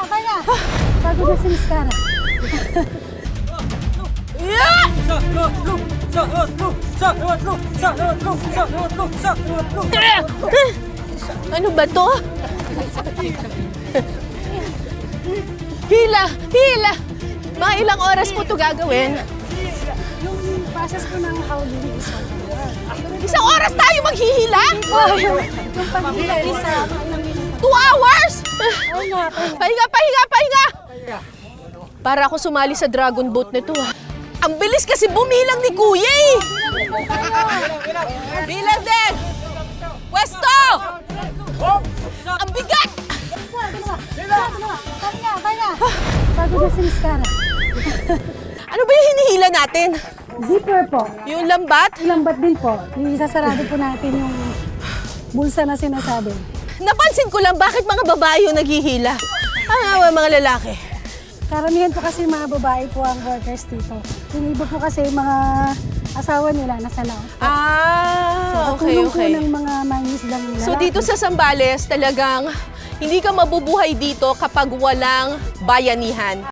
Pahinga. Bago na si Miss Cara. Ano ba to? Hila! Hila! Mga ilang oras po ito gagawin? Yung process ko ng howling is Isang oras tayo maghihila? yung paghila is 2 hours? Pahinga. Pahinga! Para ako sumali sa dragon boat nito. Ang bilis kasi bumilang ni Kuya eh! Bilang din! Pwesto! Ang bigat! Pahinga. Bago na si Miss Cara. Ano ba yung hinihila natin? Zipper po. Yung lambat? Lambat din po. Yung isasarado po natin yung bulsa na sinasabi. Napansin ko lang bakit mga babae yung naghihila. Mga lalaki. Karamihan po kasi mga babae po ang workers dito. Yung iba po kasi mga asawa nila nasa laot. Okay. Tulong po ng mga mangisdang lalaki. So dito sa Zambales talagang hindi ka mabubuhay dito kapag walang bayanihan.